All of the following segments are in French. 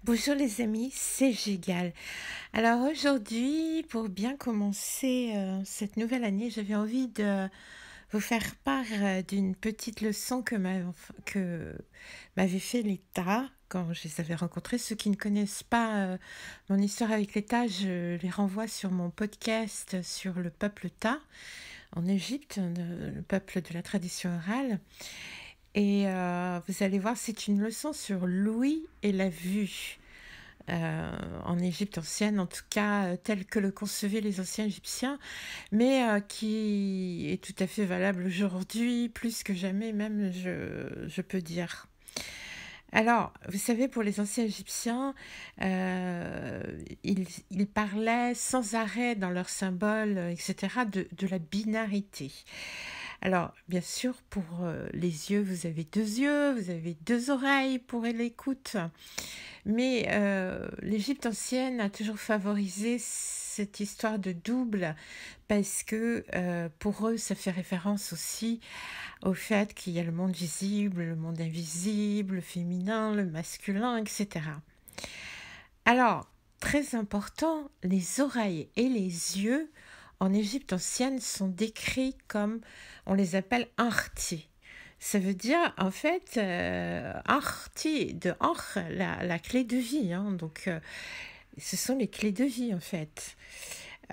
Bonjour les amis, c'est Gégal. Alors aujourd'hui, pour bien commencer cette nouvelle année, j'avais envie de vous faire part d'une petite leçon que m'avait fait l'État quand je les avais rencontrés. Ceux qui ne connaissent pas mon histoire avec l'État, je les renvoie sur mon podcast sur le peuple Ta en Égypte, le peuple de la tradition orale. Et vous allez voir, c'est une leçon sur l'ouïe et la vue en Égypte ancienne, en tout cas tel que le concevaient les anciens Égyptiens, mais qui est tout à fait valable aujourd'hui, plus que jamais même, je peux dire. Alors, vous savez, pour les anciens Égyptiens, ils parlaient sans arrêt dans leurs symboles, etc., de la binarité. Alors, bien sûr, pour les yeux, vous avez deux yeux, vous avez deux oreilles pour l'écoute. Mais l'Égypte ancienne a toujours favorisé cette histoire de double parce que pour eux, ça fait référence aussi au fait qu'il y a le monde visible, le monde invisible, le féminin, le masculin, etc. Alors, très important, les oreilles et les yeux en Égypte ancienne sont décrits comme, on les appelle arti. Ça veut dire, en fait, arti, de or, la clé de vie. Hein, donc, ce sont les clés de vie, en fait.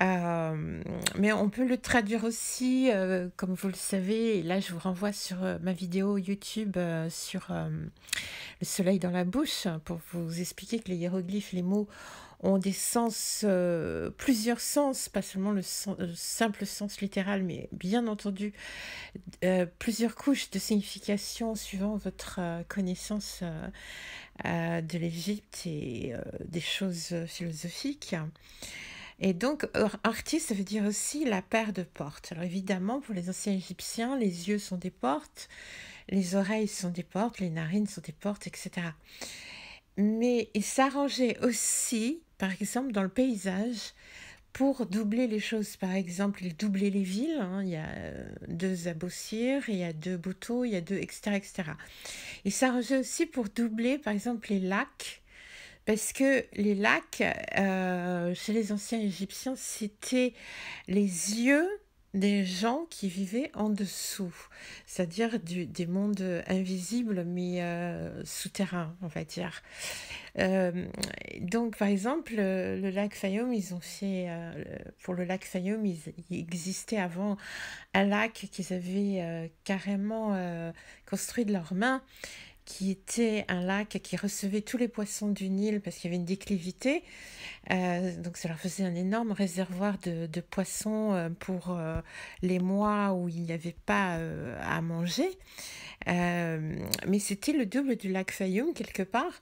Mais on peut le traduire aussi, comme vous le savez, et là je vous renvoie sur ma vidéo YouTube sur le soleil dans la bouche, pour vous expliquer que les hiéroglyphes, les mots ont des sens, plusieurs sens, pas seulement le simple sens littéral, mais bien entendu plusieurs couches de signification suivant votre connaissance de l'Égypte et des choses philosophiques. Et donc, artiste, ça veut dire aussi la paire de portes. Alors évidemment, pour les anciens Égyptiens, les yeux sont des portes, les oreilles sont des portes, les narines sont des portes, etc. Mais ils s'arrangeaient aussi, par exemple, dans le paysage, pour doubler les choses. Par exemple, ils doublaient les villes. Hein, il y a deux Abossir, il y a deux Boto, il y a deux, etc., etc. Ils s'arrangeaient aussi pour doubler, par exemple, les lacs. Parce que les lacs, chez les anciens Égyptiens, c'était les yeux des gens qui vivaient en dessous, c'est-à-dire des mondes invisibles mais souterrains, on va dire. Euh, donc, par exemple, le lac Fayoum, ils ont fait, pour le lac Fayoum, il existait avant un lac qu'ils avaient carrément construit de leurs mains, qui était un lac qui recevait tous les poissons du Nil parce qu'il y avait une déclivité. Donc ça leur faisait un énorme réservoir de poissons pour les mois où il n'y avait pas à manger. Mais c'était le double du lac Fayoum quelque part.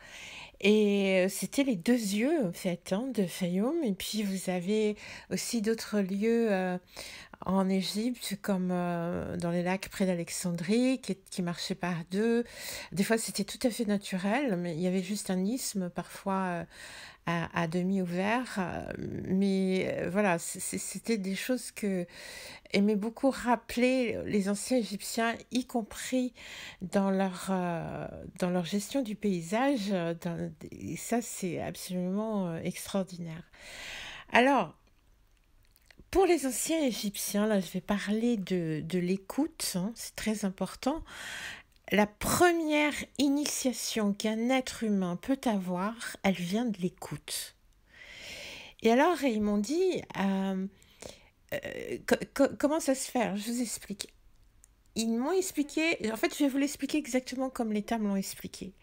Et c'était les deux yeux en fait hein, de Fayoum. Et puis vous avez aussi d'autres lieux en Égypte, comme dans les lacs près d'Alexandrie, qui marchaient par deux. Des fois, c'était tout à fait naturel, mais il y avait juste un isthme, parfois à demi ouvert. Mais voilà, c'était des choses que aimaient beaucoup rappeler les anciens Égyptiens, y compris dans leur gestion du paysage. Et ça, c'est absolument extraordinaire. Alors, pour les anciens Égyptiens, là je vais parler de l'écoute, hein, c'est très important. La première initiation qu'un être humain peut avoir, elle vient de l'écoute. Et alors ils m'ont dit, comment ça se fait? Alors, je vous explique. Ils m'ont expliqué, en fait je vais vous l'expliquer exactement comme les termes l'ont expliqué.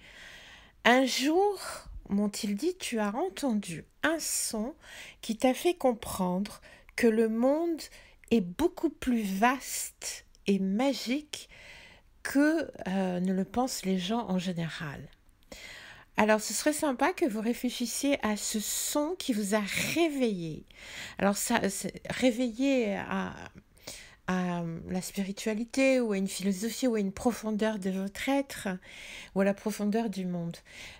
Un jour, m'ont-ils dit, tu as entendu un son qui t'a fait comprendre que le monde est beaucoup plus vaste et magique que ne le pensent les gens en général. Alors, ce serait sympa que vous réfléchissiez à ce son qui vous a réveillé. Alors, ça, réveillé à la spiritualité ou à une philosophie ou à une profondeur de votre être ou à la profondeur du monde.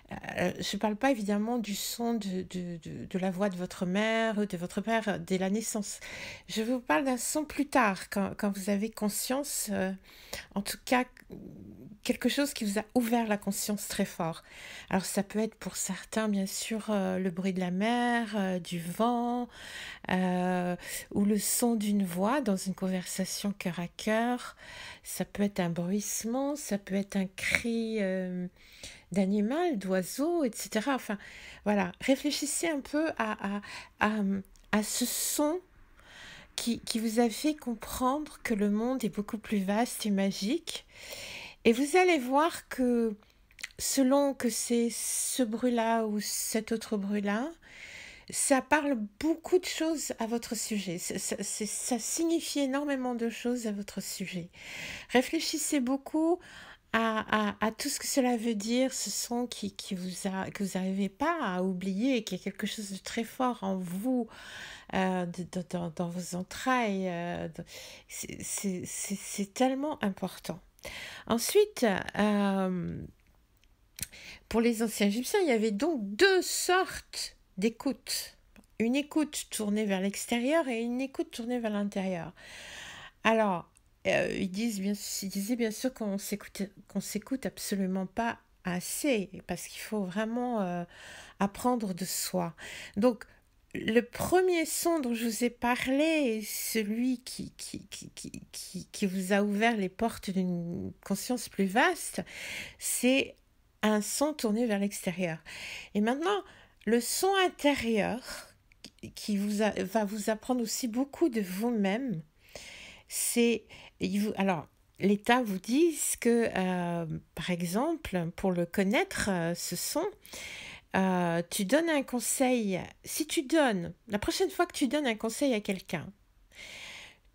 Je ne parle pas évidemment du son de la voix de votre mère ou de votre père dès la naissance. Je vous parle d'un son plus tard, quand vous avez conscience, en tout cas, quelque chose qui vous a ouvert la conscience très fort. Alors ça peut être pour certains, bien sûr, le bruit de la mer, du vent, euh, ou le son d'une voix dans une conversation cœur à cœur. Ça peut être un bruissement, ça peut être un cri d'animal, d'oiseau, etc. Enfin, voilà, réfléchissez un peu à, à ce son qui vous a fait comprendre que le monde est beaucoup plus vaste et magique. Et vous allez voir que selon que c'est ce bruit-là ou cet autre bruit-là, ça parle beaucoup de choses à votre sujet. Ça signifie énormément de choses à votre sujet. Réfléchissez beaucoup à tout ce que cela veut dire, ce son que vous n'arrivez pas à oublier, qui est quelque chose de très fort en vous, dans vos entrailles. C'est tellement important. Ensuite, pour les anciens Égyptiens, il y avait donc deux sortes d'écoute. Une écoute tournée vers l'extérieur et une écoute tournée vers l'intérieur. Alors, ils disaient bien sûr qu'on s'écoute absolument pas assez, parce qu'il faut vraiment apprendre de soi. Donc, le premier son dont je vous ai parlé, celui qui vous a ouvert les portes d'une conscience plus vaste, c'est un son tourné vers l'extérieur. Et maintenant, le son intérieur, va vous apprendre aussi beaucoup de vous-même, c'est... Alors, l'État vous dit que, par exemple, pour le connaître, ce son, tu donnes un conseil. Si tu donnes, la prochaine fois que tu donnes un conseil à quelqu'un,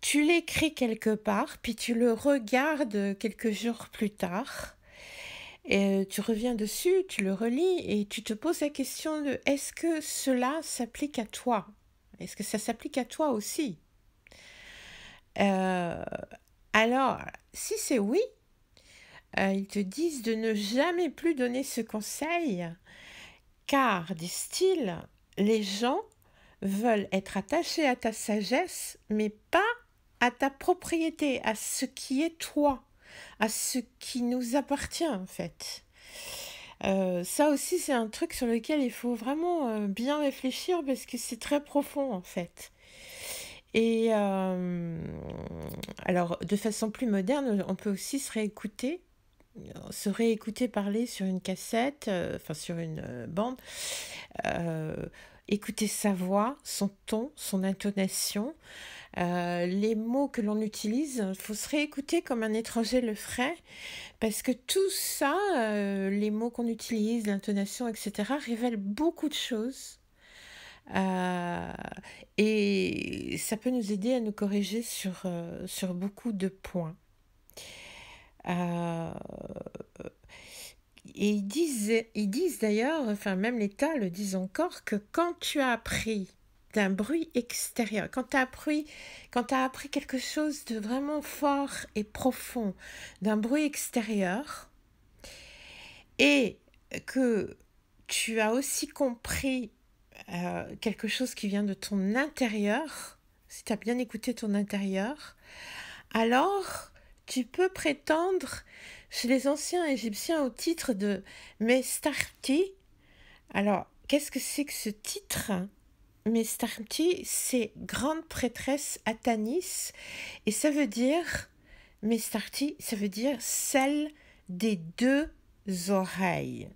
tu l'écris quelque part, puis tu le regardes quelques jours plus tard, et tu reviens dessus, tu le relis et tu te poses la question de est-ce que cela s'applique à toi? Est-ce que ça s'applique à toi aussi? Euh, alors, si c'est oui, ils te disent de ne jamais plus donner ce conseil, car, disent-ils, les gens veulent être attachés à ta sagesse, mais pas à ta propriété, à ce qui est toi, à ce qui nous appartient en fait. Ça aussi, c'est un truc sur lequel il faut vraiment bien réfléchir parce que c'est très profond en fait. Et alors, de façon plus moderne, on peut aussi se réécouter parler sur une cassette, enfin sur une bande, euh, écouter sa voix, son ton, son intonation, les mots que l'on utilise. Il faut se réécouter comme un étranger le ferait, parce que tout ça, les mots qu'on utilise, l'intonation, etc., révèlent beaucoup de choses. Euh, et ça peut nous aider à nous corriger sur beaucoup de points. Euh, et ils disent d'ailleurs, enfin même l'État le disent encore, que quand tu as appris d'un bruit extérieur, quand tu as appris quelque chose de vraiment fort et profond, d'un bruit extérieur, et que tu as aussi compris quelque chose qui vient de ton intérieur, si tu as bien écouté ton intérieur, alors tu peux prétendre chez les anciens Égyptiens au titre de Mestarti. Alors, qu'est-ce que c'est que ce titre? Mestarti, c'est grande prêtresse Atanis, et ça veut dire, Mestarti, ça veut dire celle des deux oreilles.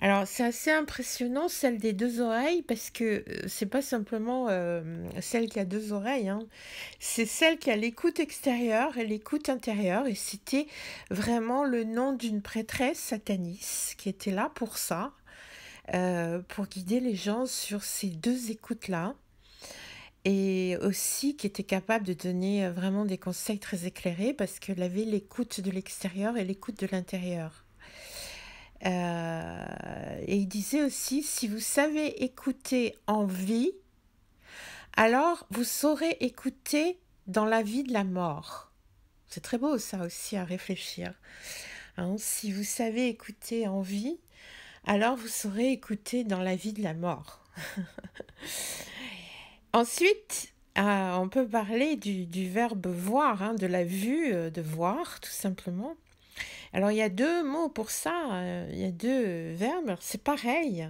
Alors, c'est assez impressionnant, celle des deux oreilles, parce que c'est pas simplement celle qui a deux oreilles, hein. C'est celle qui a l'écoute extérieure et l'écoute intérieure. Et c'était vraiment le nom d'une prêtresse Satanis qui était là pour ça, pour guider les gens sur ces deux écoutes-là. Et aussi qui était capable de donner vraiment des conseils très éclairés parce qu'elle avait l'écoute de l'extérieur et l'écoute de l'intérieur. Et il disait aussi, si vous savez écouter en vie, alors vous saurez écouter dans la vie de la mort. C'est très beau ça aussi à réfléchir. Hein, si vous savez écouter en vie, alors vous saurez écouter dans la vie de la mort. Ensuite, on peut parler du verbe voir, hein, de la vue, de voir, tout simplement. Alors, il y a deux mots pour ça, il y a deux verbes. Alors, c'est pareil.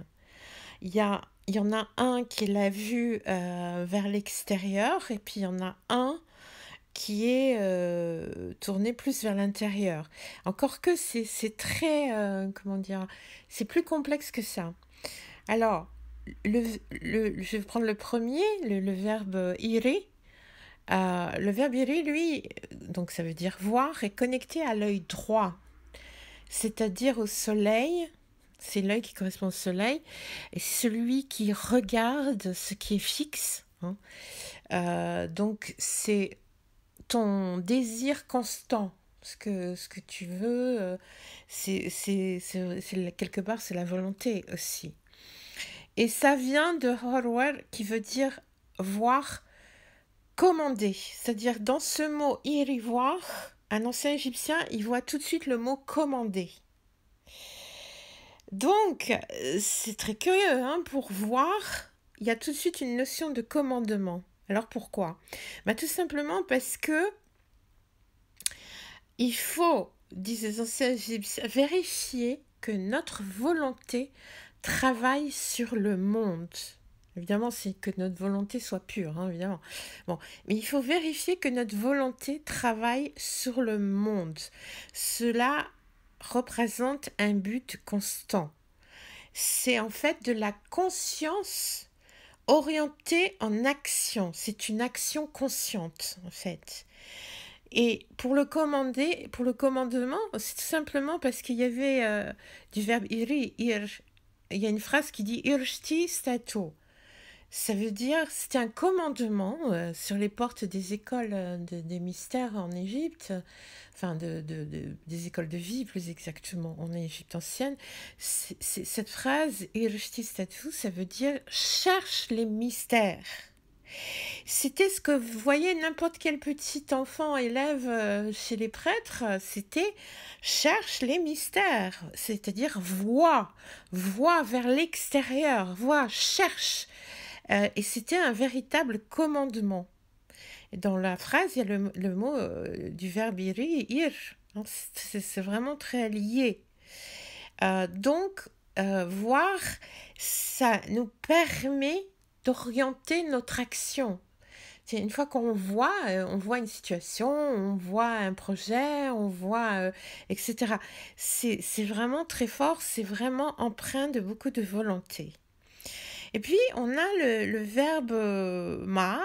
Il y en a un qui est la vue vers l'extérieur, et puis il y en a un qui est tourné plus vers l'intérieur. Encore que c'est très, comment dire, c'est plus complexe que ça. Alors, je vais prendre le premier, le verbe iri. Le verbe iri, lui, donc ça veut dire voir, est connecté à l'œil droit, c'est-à-dire au soleil. C'est l'œil qui correspond au soleil, et celui qui regarde ce qui est fixe. Hein. Donc c'est ton désir constant, ce que tu veux, quelque part, c'est la volonté aussi. Et ça vient de horwer, qui veut dire voir, commander. C'est-à-dire, dans ce mot iri voir, un ancien Égyptien, il voit tout de suite le mot commander. Donc, c'est très curieux, hein, pour voir, il y a tout de suite une notion de commandement. Alors pourquoi? Tout simplement parce que il faut, disent les anciens Égyptiens, vérifier que notre volonté travaille sur le monde. Évidemment, c'est que notre volonté soit pure, hein, évidemment. Bon, mais il faut vérifier que notre volonté travaille sur le monde. Cela représente un but constant. C'est en fait de la conscience orientée en action. C'est une action consciente, en fait. Et pour le commandement, c'est tout simplement parce qu'il y avait du verbe iri, ir. Il y a une phrase qui dit irshti stato. Ça veut dire, c'était un commandement sur les portes des écoles des mystères en Égypte, enfin des écoles de vie plus exactement en Égypte ancienne. Cette phrase, irshti statu, ça veut dire cherche les mystères. C'était ce que vous voyez n'importe quel petit enfant élève chez les prêtres, c'était cherche les mystères, c'est-à-dire vois vers l'extérieur, vois, cherche. Et c'était un véritable commandement. Et dans la phrase, il y a le mot du verbe iri, ir. C'est vraiment très lié. Donc, voir, ça nous permet d'orienter notre action. C'est une fois qu'on voit une situation, on voit un projet, on voit, etc. C'est vraiment très fort, c'est vraiment empreint de beaucoup de volonté. Et puis, on a le verbe ma,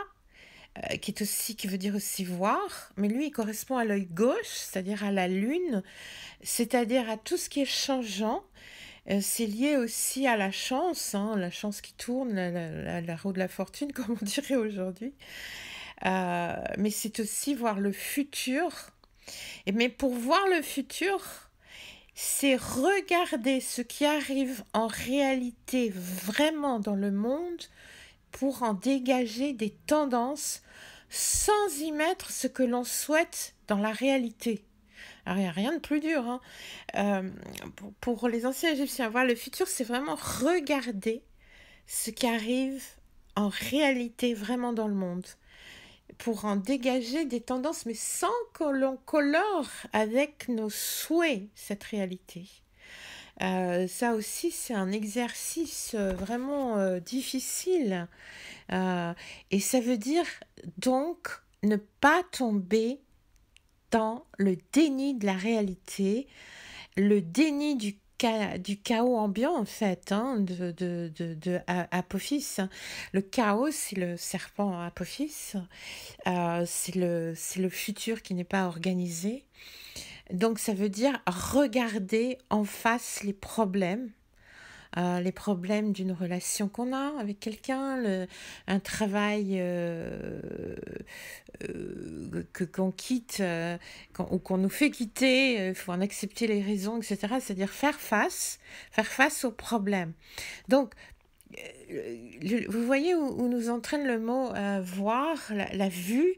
qui veut dire aussi voir, mais lui, il correspond à l'œil gauche, c'est-à-dire à la lune, c'est-à-dire à tout ce qui est changeant. C'est lié aussi à la chance, hein, la chance qui tourne, la roue de la fortune, comme on dirait aujourd'hui. Mais c'est aussi voir le futur. Mais pour voir le futur, c'est regarder ce qui arrive en réalité vraiment dans le monde pour en dégager des tendances sans y mettre ce que l'on souhaite dans la réalité. Alors, il n'y a rien de plus dur. Hein. Pour les anciens Égyptiens, voir le futur, c'est vraiment regarder ce qui arrive en réalité vraiment dans le monde pour en dégager des tendances, mais sans que l'on colore avec nos souhaits cette réalité. Ça aussi, c'est un exercice vraiment difficile. Et ça veut dire donc ne pas tomber dans le déni de la réalité, le déni du chaos ambiant, en fait, hein, de Apophis. Le chaos, c'est le serpent Apophis, c'est le futur qui n'est pas organisé. Donc ça veut dire regarder en face les problèmes d'une relation qu'on a avec quelqu'un, un travail qu'on quitte ou qu'on nous fait quitter, il faut en accepter les raisons, etc. C'est-à-dire faire face aux problèmes. Donc, vous voyez où nous entraîne le mot voir, la vue.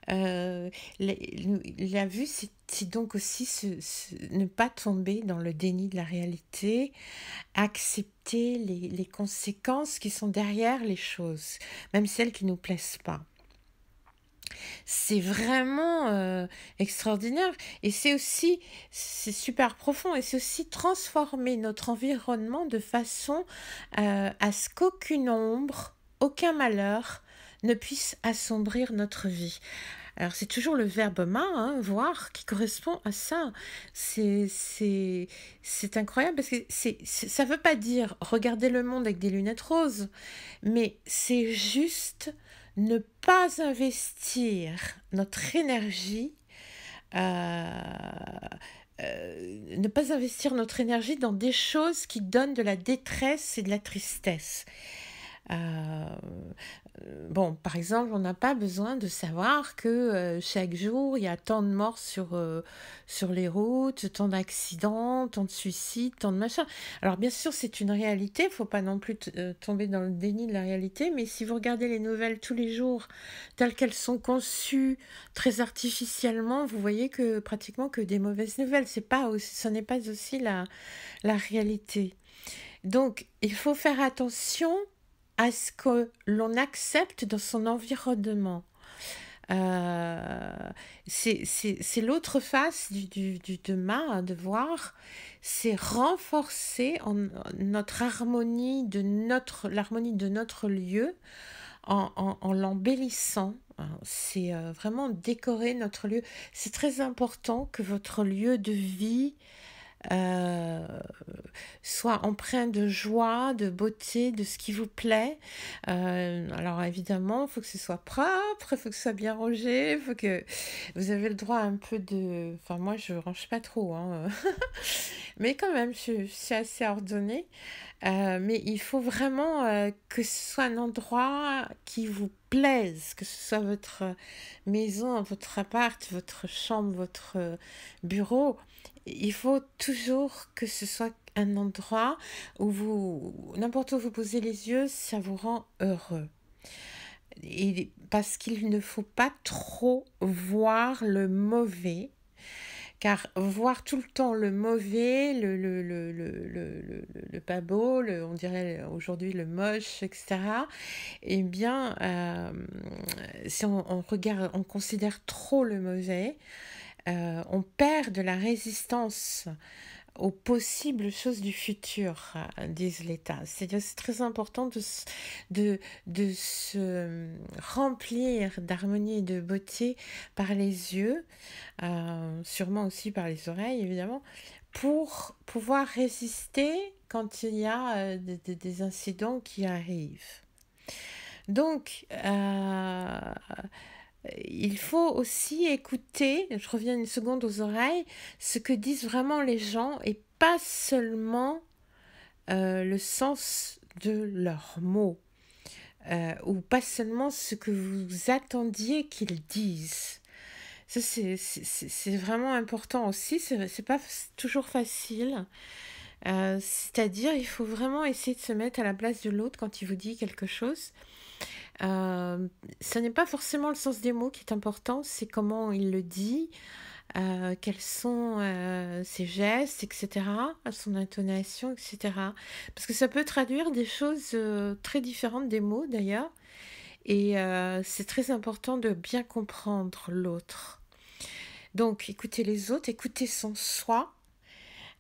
Euh, la vue, c'est donc aussi ne pas tomber dans le déni de la réalité, accepter les conséquences qui sont derrière les choses, même celles qui ne nous plaisent pas. C'est vraiment extraordinaire et c'est super profond et c'est aussi transformer notre environnement de façon à ce qu'aucune ombre, aucun malheur ne puisse assombrir notre vie. Alors c'est toujours le verbe ma, hein, voir, qui correspond à ça. C'est c'est c'est incroyable parce que ça veut pas dire regarder le monde avec des lunettes roses, mais c'est juste ne pas investir notre énergie, euh, ne pas investir notre énergie dans des choses qui donnent de la détresse et de la tristesse. Euh, bon, par exemple, on n'a pas besoin de savoir que chaque jour, il y a tant de morts sur les routes, tant d'accidents, tant de suicides, tant de machins. Alors, bien sûr, c'est une réalité, il ne faut pas non plus tomber dans le déni de la réalité, mais si vous regardez les nouvelles tous les jours, telles qu'elles sont conçues, très artificiellement, vous voyez que pratiquement que des mauvaises nouvelles. Ce n'est pas aussi la réalité. Donc, il faut faire attention à ce que l'on accepte dans son environnement. Euh, c'est l'autre face du demain, de voir, c'est renforcer notre harmonie l'harmonie de notre lieu en l'embellissant. C'est vraiment décorer notre lieu. C'est très important que votre lieu de vie euh, soit empreint de joie, de beauté, de ce qui vous plaît. Alors évidemment, il faut que ce soit propre, il faut que ce soit bien rangé, il faut que vous avez le droit un peu de... Enfin moi je range pas trop, hein. Mais quand même je suis assez ordonnée. Mais il faut vraiment que ce soit un endroit qui vous plaise, que ce soit votre maison, votre appart, votre chambre, votre bureau. Il faut toujours que ce soit un endroit n'importe où vous posez les yeux, ça vous rend heureux. Parce qu'il ne faut pas trop voir le mauvais, car voir tout le temps le mauvais, le pas beau, on dirait aujourd'hui le moche, etc., eh bien, si on regarde, on considère trop le mauvais, on perd de la résistance aux possibles choses du futur, disent l'État. C'est très important de se remplir d'harmonie et de beauté par les yeux, sûrement aussi par les oreilles, évidemment, pour pouvoir résister quand il y a des incidents qui arrivent. Donc, il faut aussi écouter, je reviens une seconde aux oreilles, ce que disent vraiment les gens et pas seulement le sens de leurs mots ou pas seulement ce que vous attendiez qu'ils disent. Ça, c'est vraiment important aussi, c'est pas toujours facile. C'est-à-dire, il faut vraiment essayer de se mettre à la place de l'autre quand il vous dit quelque chose. Ce n'est pas forcément le sens des mots qui est important, c'est comment il le dit, quels sont ses gestes, etc., son intonation, etc. Parce que ça peut traduire des choses très différentes des mots d'ailleurs, et c'est très important de bien comprendre l'autre. Donc, écouter les autres, écouter son soi.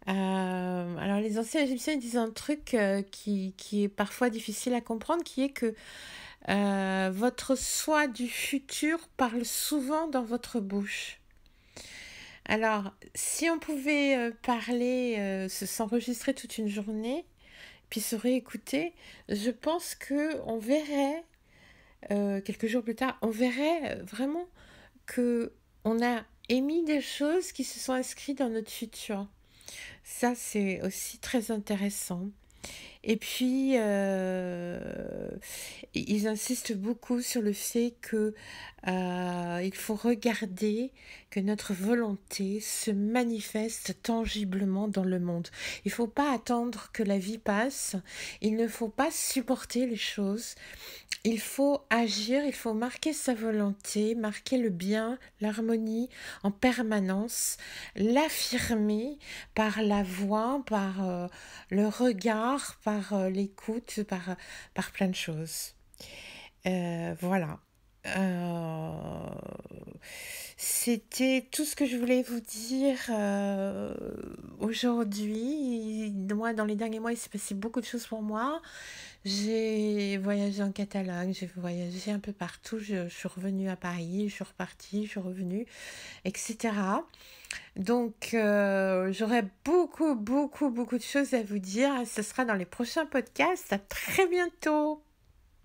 Alors, les anciens Égyptiens disent un truc qui est parfois difficile à comprendre, qui est que votre soi du futur parle souvent dans votre bouche. Alors, si on pouvait s'enregistrer toute une journée, puis se réécouter, je pense que on verrait, quelques jours plus tard, on verrait vraiment que on a émis des choses qui se sont inscrites dans notre futur. Ça, c'est aussi très intéressant. Et puis, ils insistent beaucoup sur le fait que il faut regarder que notre volonté se manifeste tangiblement dans le monde. Il ne faut pas attendre que la vie passe, il ne faut pas supporter les choses, il faut agir, il faut marquer sa volonté, marquer le bien, l'harmonie en permanence, l'affirmer par la voix, par le regard, par l'écoute, par plein de choses. Voilà. Euh, C'était tout ce que je voulais vous dire aujourd'hui. Moi, dans les derniers mois, il s'est passé beaucoup de choses pour moi. J'ai voyagé en Catalogne, j'ai voyagé un peu partout. Je suis revenue à Paris, je suis repartie, je suis revenue, etc. Donc, j'aurai beaucoup, beaucoup, beaucoup de choses à vous dire. Ce sera dans les prochains podcasts. À très bientôt.